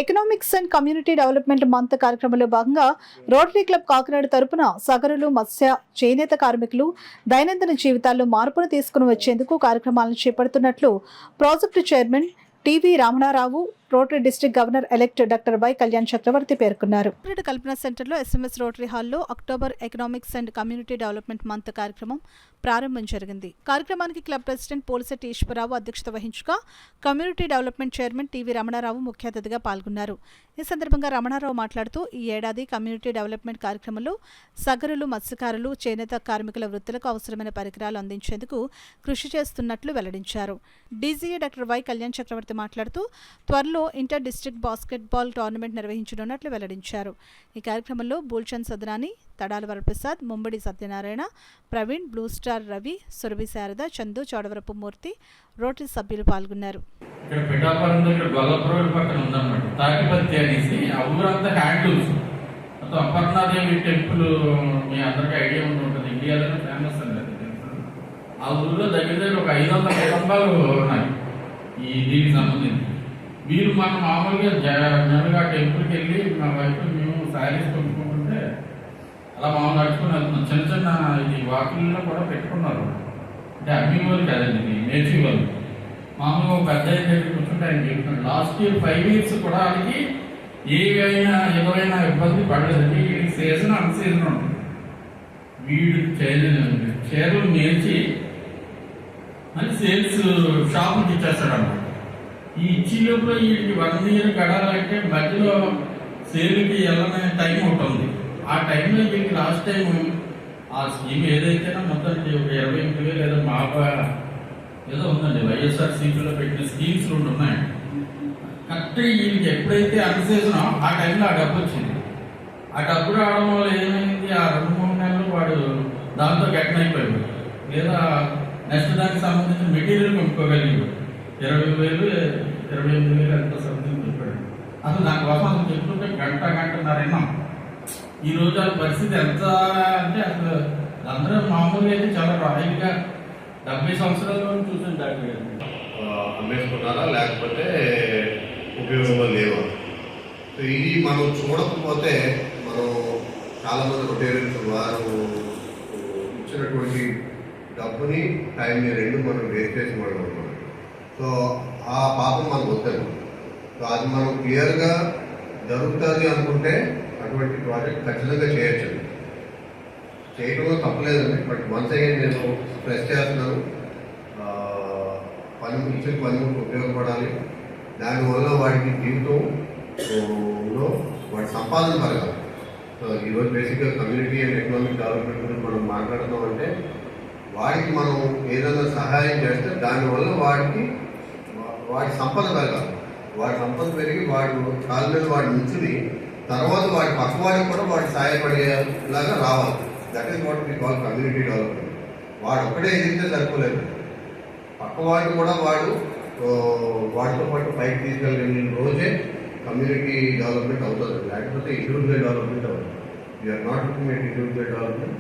Economics and community development month కార్యక్రమంలో భాగంగా rotary club Kakinada తరపున సగరులు, మత్స్య, చేనేత కార్మికులు దైనందిన జీవితాల్లో మార్పును తీసుకుని వచ్చేందుకు కార్యక్రమాలను చేపడుతున్నట్లు project chairman TV Ramanarao, Rotary district governor elect doctor Y Kalyan Chakravarthy పేర్కొన్నారు. కల్పన సెంటర్లో ఎస్ఎంఎస్ రోటరీ హాల్లో October economics and community development month కార్యక్రమం ప్రారంభం జరిగింది. కార్యక్రమానికి క్లబ్ ప్రెసిడెంట్ పోలిశెట్టి ఈశ్వరరావు అధ్యక్షత వహించగా community development chairman TV Ramana Rao ముఖ్య అతిథిగా పాల్గొన్నారు. ఈ సందర్భంగా రమణారావు మాట్లాడుతూ ఈ ఏడాది కమ్యూనిటీ డెవలప్మెంట్ కార్యక్రమంలో సగరులు, మత్స్యకారులు, చేనేత కార్మికుల వృత్తులకు అవసరమైన పరికరాలు అందించేందుకు కృషి చేస్తున్నట్లు వెల్లడించారు. డీజీఏ డాక్టర్ వై కళ్యాణ్ చక్రవర్తి మాట్లాడుతూ త్వరలో ఇంటర్ డిస్ట్రిక్ట్ బాస్కెట్బాల్ టోర్నమెంట్ నిర్వహించనున్నట్లు వెల్లడించారు. ఈ కార్యక్రమంలో బూల్చంద్ సదరాని, తడాల వరప్రసాద్, ముంబడి సత్యనారాయణ, ప్రవీణ్, బ్లూ స్టార్ రవి, సురభి శారద, చందు, చౌడవరపు మూర్తి, రోటరీ సభ్యులు పాల్గొన్నారు. ఇక్కడ పిఠాపురం దగ్గర గొల్లపురం పక్కన ఉందన్నమాట తాటిపత్తి అనేసి ఆ ఊరంతా హ్యాండ్లూమ్స్. మొత్తం అపర్ణాదేవి టెంపుల్ మీ అందరికీ ఐడియా ఉంటుంది, ఇండియాలోనే ఫేమస్ అండి అది టెంపుల్. ఆ ఊళ్ళో దగ్గర ఒక 500 కుటుంబాలు ఉన్నాయి ఈ దీనికి సంబంధించి. వీరు మనం మామూలుగా జనరల్గా టెంపుల్కి వెళ్ళి మా వైపు మేము శారీస్ కొనుక్కుంటుంటే అలా మామూలు నడుచుకుని వెళ్తున్నాం. చిన్న చిన్న ఇది వాకిల్లో కూడా పెట్టుకున్నారు. అంటే అమ్మి వాళ్ళు కాదండి, ఇది నేర్చి వాళ్ళు. మామూలుగా ఒక అధ్యాయం దగ్గర కూర్చుంటే ఆయన చెప్తున్నాడు లాస్ట్ ఇయర్ 5 years కూడా ఆయనకి ఏదైనా ఇబ్బంది పడలేదండి. వీడికి సీజన్ అన్ సీజన్ ఉంటుంది. వీడు చీరలు నేర్చి మళ్ళీ సేల్స్ షాపుకి ఇచ్చేస్తాడు అన్నమాట. ఈ ఇచ్చిలోపల వీటికి 1 year గడాలంటే మధ్యలో సేల్కి వెళ్ళనే టైం ఉంటుంది. ఆ టైంలో వీళ్ళకి లాస్ట్ టైం ఆ స్కీమ్ ఏదైతేనా మొత్తం ఒక 28,000 ఏదో ఏదో ఉందండి వైఎస్ఆర్సీపీలో పెట్టిన స్కీమ్స్ 2 ఉన్నాయి. కరెక్ట్గా వీళ్ళకి ఎప్పుడైతే అన్సీజనో ఆ టైంలో ఆ డబ్బు వచ్చింది. ఆ డబ్బు రావడం వల్ల ఏమైంది, ఆ 2-3 నెలలు వాడు దాంతో గెట్ అయిపోయాడు. లేదా నెక్స్ట్ దానికి సంబంధించిన మెటీరియల్ కొనుక్కోగలిగాడు. 20,000, 28,000 ఎంత సంథింగ్ చెప్పాడు. అసలు దానికోసం అసలు చెప్తుంటే గంటన్నర విన్నాం. ఈ రోజు ఆ పరిస్థితి ఎంత అంటే అసలు అందరూ మామూలుగా అయితే చాలా రాయిగా 70 సంవత్సరాల్లో చూసాను డాక్టర్ గారు. అమ్మేసుకున్నారా లేకపోతే ఉపయోగం లేవా? సో ఇది మనం చూడకపోతే మనం చాలామంది రొటేరియన్స్ వారు ఇచ్చినటువంటి డబ్బుని టైంని 2 మనం వేస్ట్ చేసి వాళ్ళు ఉన్నాం. సో ఆ పాపం మనకు వద్దాము. సో అది మనం క్లియర్గా జరుగుతుంది అనుకుంటే అటువంటి ప్రాజెక్ట్ ఖచ్చితంగా చేయొచ్చు. చేయడంలో తప్పలేదండి. బట్ వన్స్ అగైన్ నేను స్ట్రెస్ చేస్తున్నాను, ఇచ్చిన పనిముట్లు ఉపయోగపడాలి. దానివల్ల వాడికి జీవితంలో వాడి సంపాదన పరగాలి. సో ఈరోజు బేసిక్గా కమ్యూనిటీ అండ్ ఎకనామిక్ డెవలప్మెంట్ గురించి మనం మాట్లాడుతున్నాం అంటే వాడికి మనం ఏదైనా సహాయం చేస్తే దానివల్ల వాడి సంపద పెరగాలి. వాడి సంపద పెరిగి వాడు కాళ్ళ మీద వాడి నుంచుని తర్వాత వాడి పక్కవాడికి కూడా వాడు సహాయపడేలాగా రావాలి. That is what we call community development. వాడు ఒక్కడే ఎదిగితే సరిపోలేదు, పక్కవాడిని కూడా వాడితో పాటు పైకి తీసుకెళ్ళిన రోజే కమ్యూనిటీ డెవలప్మెంట్ అవుతుంది. లేకపోతే ఇండివిజువల్ డెవలప్మెంట్ అవుతుంది. We are not looking at individual development.